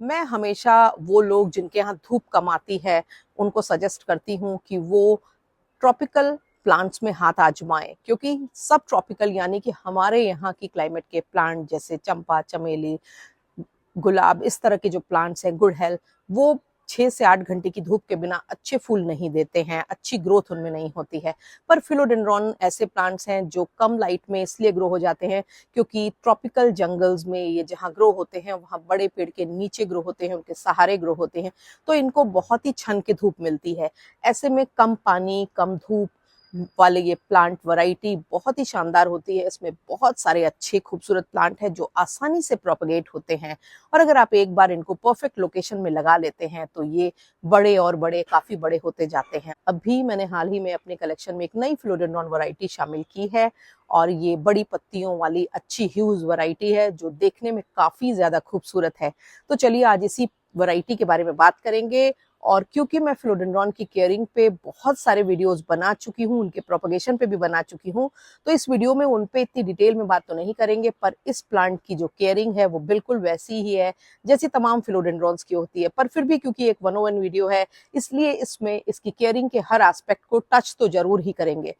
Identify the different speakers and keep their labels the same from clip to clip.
Speaker 1: मैं हमेशा वो लोग जिनके यहाँ धूप कम आती है उनको सजेस्ट करती हूँ कि वो ट्रॉपिकल प्लांट्स में हाथ आजमाएं, क्योंकि सब ट्रॉपिकल यानी कि हमारे यहाँ की क्लाइमेट के प्लांट जैसे चंपा, चमेली, गुलाब, इस तरह के जो प्लांट्स हैं, गुड़हल, वो 6 से 8 घंटे की धूप के बिना अच्छे फूल नहीं देते हैं, अच्छी ग्रोथ उनमें नहीं होती है। पर फिलोडेंड्रॉन ऐसे प्लांट्स हैं जो कम लाइट में इसलिए ग्रो हो जाते हैं क्योंकि ट्रॉपिकल जंगल्स में ये जहाँ ग्रो होते हैं वहाँ बड़े पेड़ के नीचे ग्रो होते हैं, उनके सहारे ग्रो होते हैं, तो इनको बहुत ही छन के धूप मिलती है। ऐसे में कम पानी, कम धूप वाले ये प्लांट वैरायटी बहुत ही शानदार होती है। इसमें बहुत सारे अच्छे खूबसूरत प्लांट हैं जो आसानी से प्रोपगेट होते हैं, और अगर आप एक बार इनको परफेक्ट लोकेशन में लगा लेते हैं तो ये बड़े और बड़े, काफी बड़े होते जाते हैं। अभी मैंने हाल ही में अपने कलेक्शन में एक नई फिलोडेंड्रॉन वैरायटी शामिल की है, और ये बड़ी पत्तियों वाली अच्छी ह्यूज वैरायटी है जो देखने में काफी ज्यादा खूबसूरत है। तो चलिए आज इसी वैरायटी के बारे में बात करेंगे। और क्योंकि मैं फिलोडेंड्रॉन की केयरिंग पे बहुत सारे वीडियोस बना चुकी हूँ, उनके प्रोपगेशन पे भी बना चुकी हूँ, तो इस वीडियो में उन पे इतनी डिटेल में बात तो नहीं करेंगे, पर इस प्लांट की जो केयरिंग है वो बिल्कुल वैसी ही है जैसी तमाम फिलोडेंड्रॉन्स की होती है। पर फिर भी क्योंकि एक 101 वीडियो है, इसलिए इसमें इसकी केयरिंग के हर एस्पेक्ट को टच तो जरूर ही करेंगे।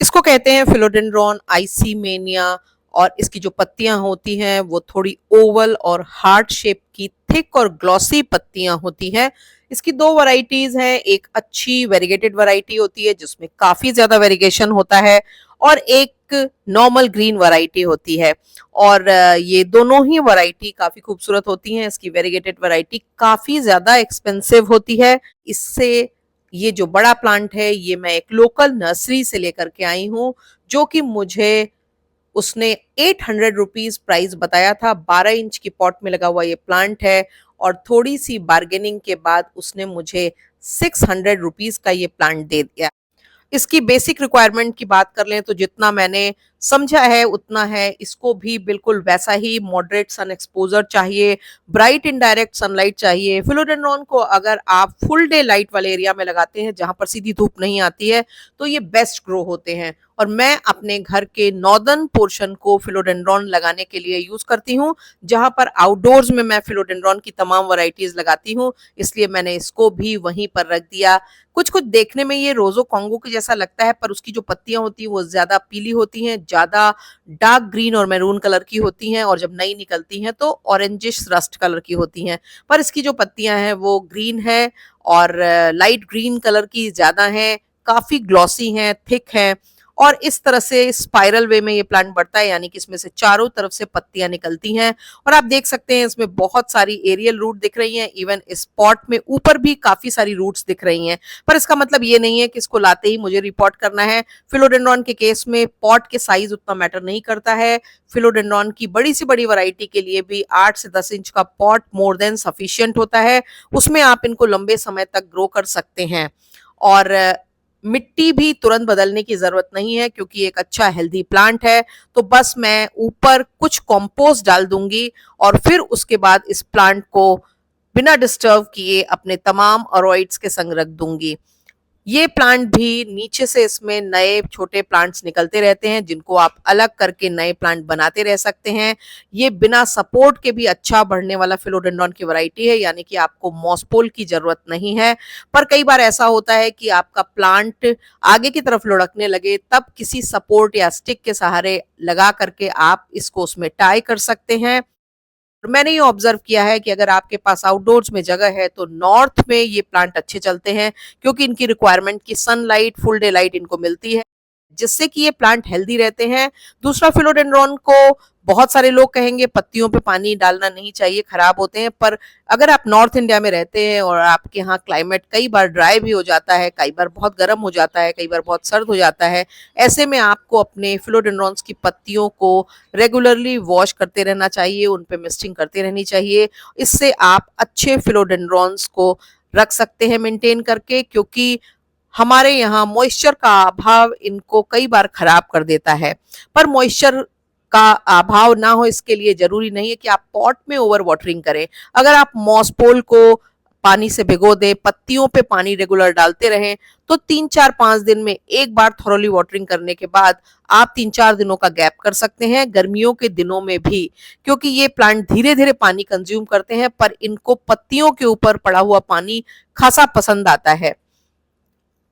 Speaker 1: इसको कहते हैं फिलोडेंड्रॉन आइसीमेनिया, और इसकी जो पत्तियां होती हैं वो थोड़ी ओवल और हार्ट शेप की थिक और ग्लॉसी पत्तियां होती हैं। इसकी दो वैरायटीज हैं, एक अच्छी वेरीगेटेड वैरायटी होती है जिसमें काफी ज्यादा वेरिगेशन होता है, और एक नॉर्मल ग्रीन वैरायटी होती है। और ये दोनों ही वैरायटी काफी खूबसूरत होती हैं। इसकी वेरीगेटेड वैरायटी काफी ज्यादा एक्सपेंसिव होती है। इससे ये जो बड़ा प्लांट है ये मैं एक लोकल नर्सरी से लेकर के आई हूँ, जो कि मुझे उसने 800 रुपीज प्राइस बताया था। 12 इंच की पॉट में लगा हुआ ये प्लांट है, और थोड़ी सी बार्गेनिंग के बाद उसने मुझे 600 रुपीज का ये प्लांट दे दिया। इसकी बेसिक रिक्वायरमेंट की बात कर लें तो जितना मैंने समझा है उतना है। इसको भी बिल्कुल वैसा ही मॉडरेट सन एक्सपोजर चाहिए, ब्राइट इनडायरेक्ट सनलाइट चाहिए। फिलोडेंड्रॉन को अगर आप फुल डे लाइट वाले एरिया में लगाते हैं जहां पर सीधी धूप नहीं आती है तो ये बेस्ट ग्रो होते हैं। और मैं अपने घर के नॉर्दर्न पोर्शन को फिलोडेंड्रॉन लगाने के लिए यूज करती हूँ, जहां पर आउटडोर्स में मैं फिलोडेंड्रॉन की तमाम वैरायटीज लगाती हूँ, इसलिए मैंने इसको भी वहीं पर रख दिया। कुछ कुछ देखने में ये रोजो कॉन्गो के जैसा लगता है, पर उसकी जो पत्तियां होती हैं वो ज्यादा पीली होती हैं, ज्यादा डार्क ग्रीन और मैरून कलर की होती हैं, और जब नई निकलती हैं तो ऑरेंजिश रस्ट कलर की होती हैं। पर इसकी जो पत्तियां हैं वो ग्रीन है, और लाइट ग्रीन कलर की ज्यादा हैं, काफी ग्लॉसी हैं, थिक हैं, और इस तरह से स्पाइरल वे में ये प्लांट बढ़ता है, यानी कि इसमें से चारों तरफ से पत्तियां निकलती हैं। और आप देख सकते हैं इसमें बहुत सारी एरियल रूट दिख रही हैं, इवन इस पॉट में ऊपर भी काफी सारी रूट्स दिख रही हैं। पर इसका मतलब ये नहीं है कि इसको लाते ही मुझे रिपोर्ट करना है। फिलोडेंड्रॉन के केस में पॉट के साइज उतना मैटर नहीं करता है। फिलोडेंड्रॉन की बड़ी सी बड़ी वैरायटी के लिए भी 8 से 10 इंच का पॉट मोर देन सफिशिएंट होता है, उसमें आप इनको लंबे समय तक ग्रो कर सकते हैं। और मिट्टी भी तुरंत बदलने की जरूरत नहीं है, क्योंकि एक अच्छा हेल्दी प्लांट है। तो बस मैं ऊपर कुछ कंपोस्ट डाल दूंगी, और फिर उसके बाद इस प्लांट को बिना डिस्टर्ब किए अपने तमाम अरॉइड्स के संग रख दूंगी। ये प्लांट भी नीचे से इसमें नए छोटे प्लांट्स निकलते रहते हैं, जिनको आप अलग करके नए प्लांट बनाते रह सकते हैं। ये बिना सपोर्ट के भी अच्छा बढ़ने वाला फिलोडेंड्रॉन की वैरायटी है, यानी कि आपको मॉसपोल की जरूरत नहीं है। पर कई बार ऐसा होता है कि आपका प्लांट आगे की तरफ लुढ़कने लगे, तब किसी सपोर्ट या स्टिक के सहारे लगा करके आप इसको उसमें टाई कर सकते हैं। मैंने ये ऑब्जर्व किया है कि अगर आपके पास आउटडोर्स में जगह है तो नॉर्थ में ये प्लांट अच्छे चलते हैं, क्योंकि इनकी रिक्वायरमेंट की सनलाइट, फुल डे लाइट इनको मिलती है, जिससे कि ये प्लांट हेल्दी रहते हैं। दूसरा, फिलोडेंड्रॉन को बहुत सारे लोग कहेंगे पत्तियों पे पानी डालना नहीं चाहिए, खराब होते हैं, पर अगर आप नॉर्थ इंडिया में रहते हैं और आपके यहाँ क्लाइमेट कई बार ड्राई भी हो जाता है, कई बार बहुत गर्म हो जाता है, कई बार बहुत सर्द हो जाता है, ऐसे में आपको अपने फिलोडेंड्रॉन्स की पत्तियों को रेगुलरली वॉश करते रहना चाहिए, उन पे मिस्टिंग करते रहनी चाहिए। इससे आप अच्छे फिलोडेंड्रॉन्स को रख सकते हैं मेंटेन करके, क्योंकि हमारे यहाँ मॉइस्चर का अभाव इनको कई बार खराब कर देता है। पर मॉइस्चर का अभाव ना हो इसके लिए जरूरी नहीं है कि आप पॉट में ओवर वाटरिंग करें। अगर आप मॉसपोल को पानी से भिगो दें, पत्तियों पे पानी रेगुलर डालते रहें, तो 3-4-5 दिन में एक बार थॉरोली वाटरिंग करने के बाद आप 3-4 दिनों का गैप कर सकते हैं गर्मियों के दिनों में भी, क्योंकि ये प्लांट धीरे धीरे पानी कंज्यूम करते हैं, पर इनको पत्तियों के ऊपर पड़ा हुआ पानी खासा पसंद आता है।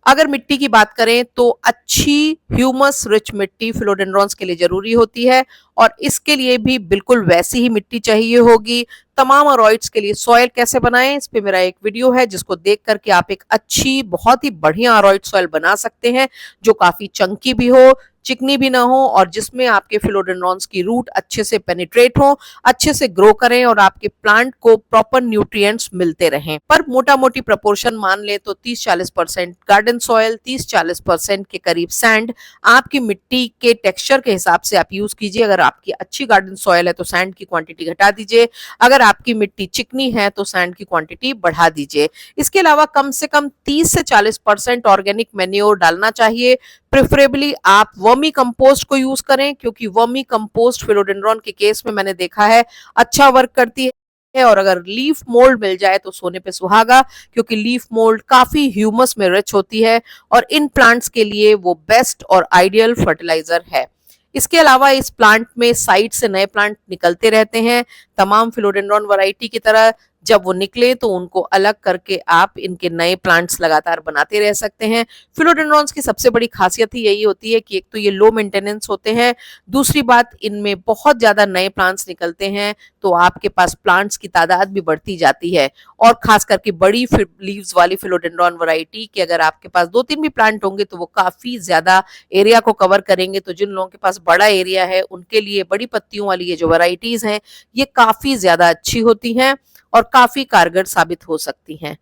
Speaker 1: अगर मिट्टी की बात करें तो अच्छी ह्यूमस रिच मिट्टी फिलोडेंड्रॉन्स के लिए जरूरी होती है, और इसके लिए भी बिल्कुल वैसी ही मिट्टी चाहिए होगी। तमाम अरॉइड्स के लिए सॉइल कैसे बनाएं, इस पे मेरा एक वीडियो है जिसको देख करके आप एक अच्छी बहुत ही बढ़िया अरॉइड सॉइल बना सकते हैं, जो काफी चंकी भी हो, चिकनी भी ना हो, और जिसमें आपके फिलोडेंड्रॉन्स की रूट अच्छे से पेनिट्रेट हो, अच्छे से ग्रो करें और आपके प्लांट को प्रॉपर न्यूट्रिएंट्स मिलते रहें। पर मोटा मोटी प्रोपोर्शन मान ले तो 30-40% गार्डन सॉइल, 30-40% के करीब सैंड आपकी मिट्टी के टेक्सचर के हिसाब से आप यूज कीजिए। अगर आपकी अच्छी गार्डन सॉइल है तो सैंड की क्वांटिटी घटा दीजिए, अगर आपकी मिट्टी चिकनी है तो सैंड की क्वांटिटी बढ़ा दीजिए। इसके अलावा कम से कम 30 से 40% ऑर्गेनिक मैन्योर डालना चाहिए। प्रेफरेबली आप वर्मी कंपोस्ट को यूज करें, क्योंकि वर्मी कंपोस्ट फिलोडेंड्रॉन के केस में मैंने देखा है अच्छा वर्क करती है। और अगर लीफ मोल्ड मिल जाए तो सोने पे सुहागा, क्योंकि लीफ मोल्ड काफी ह्यूमस में रिच होती है और इन प्लांट्स के लिए वो बेस्ट और आइडियल फर्टिलाइजर है। इसके अलावा इस प्लांट में साइड से नए प्लांट निकलते रहते हैं, तमाम फिलोडेंड्रॉन वैरायटी की तरह। जब वो निकले तो उनको अलग करके आप इनके नए प्लांट्स लगातार बनाते रह सकते हैं। फिलोडेंड्रॉन्स की सबसे बड़ी खासियत ही यही होती है कि एक तो ये लो मेंटेनेंस होते हैं, दूसरी बात इनमें बहुत ज्यादा नए प्लांट्स निकलते हैं, तो आपके पास प्लांट्स की तादाद भी बढ़ती जाती है। और खास करके बड़ी लीव्स वाली फिलोडेंड्रॉन वैरायटी के अगर आपके पास 2-3 भी प्लांट होंगे तो वो काफी ज्यादा एरिया को कवर करेंगे। तो जिन लोगों के पास बड़ा एरिया है उनके लिए बड़ी पत्तियों वाली ये जो वैरायटीज हैं ये काफी ज्यादा अच्छी होती हैं और काफी कारगर साबित हो सकती हैं।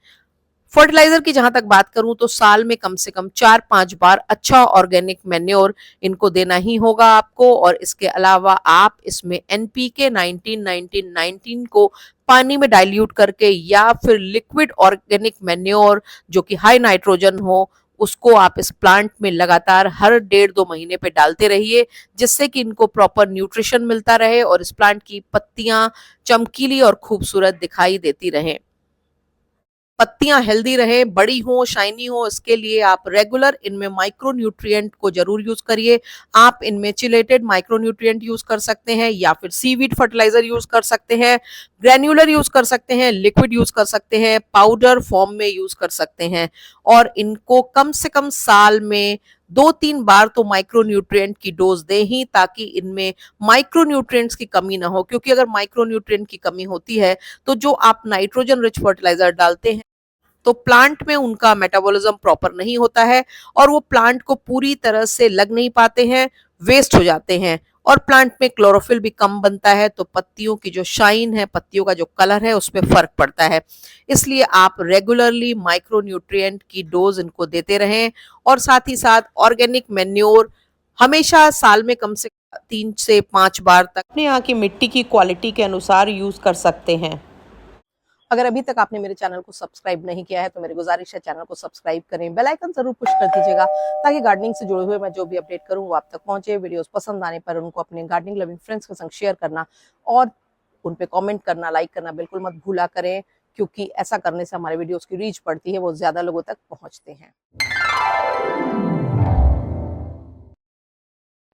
Speaker 1: फर्टिलाइजर की जहां तक बात करूं तो साल में कम से कम 4-5 बार अच्छा ऑर्गेनिक मैन्योर इनको देना ही होगा आपको। और इसके अलावा आप इसमें एनपीके 19-19-19 को पानी में डाइल्यूट करके या फिर लिक्विड ऑर्गेनिक मैन्योर जो कि हाई नाइट्रोजन हो, उसको आप इस प्लांट में लगातार हर 1.5-2 महीने पे डालते रहिए, जिससे कि इनको प्रॉपर न्यूट्रिशन मिलता रहे और इस प्लांट की पत्तियां चमकीली और खूबसूरत दिखाई देती रहें। पत्तियां हेल्दी रहे, बड़ी हो, शाइनी हो, इसके लिए आप रेगुलर इनमें माइक्रो न्यूट्रिएंट को जरूर यूज करिए। आप इनमें चिलेटेड माइक्रो न्यूट्रिएंट यूज कर सकते हैं या फिर सीवीड फर्टिलाइजर यूज कर सकते हैं, ग्रेन्युलर यूज कर सकते हैं, लिक्विड यूज कर सकते हैं, पाउडर फॉर्म में यूज कर सकते हैं। और इनको कम से कम साल में 2-3 बार तो माइक्रो न्यूट्रिएंट की डोज दें ही, ताकि इनमें माइक्रो न्यूट्रिएंट्स की कमी ना हो। क्योंकि अगर माइक्रो न्यूट्रिएंट की कमी होती है तो जो आप नाइट्रोजन रिच फर्टिलाइजर डालते हैं तो प्लांट में उनका मेटाबॉलिज्म प्रॉपर नहीं होता है और वो प्लांट को पूरी तरह से लग नहीं पाते हैं, वेस्ट हो जाते हैं। और प्लांट में क्लोरोफिल भी कम बनता है, तो पत्तियों की जो शाइन है, पत्तियों का जो कलर है, उसमें फर्क पड़ता है। इसलिए आप रेगुलरली माइक्रो न्यूट्रिएंट की डोज इनको देते रहें। और साथ ही साथ ऑर्गेनिक मैन्योर हमेशा साल में कम से 3 से 5 बार तक अपने यहाँ की मिट्टी की क्वालिटी के अनुसार यूज कर सकते हैं। अगर अभी तक आपने मेरे चैनल को सब्सक्राइब नहीं किया है तो मेरी गुजारिश है चैनल को सब्सक्राइब करें, बेल आइकन जरूर पुश कर दीजिएगा, ताकि गार्डनिंग से जुड़े हुए मैं जो भी अपडेट करूं वो आप तक पहुंचे। वीडियोस पसंद आने पर उनको अपने गार्डनिंग लविंग फ्रेंड्स के संग शेयर करना और उन पे कमेंट करना, लाइक करना बिल्कुल मत भूला करें, क्योंकि ऐसा करने से हमारे वीडियोस की रीच बढ़ती है, वो ज्यादा लोगों तक पहुंचते हैं।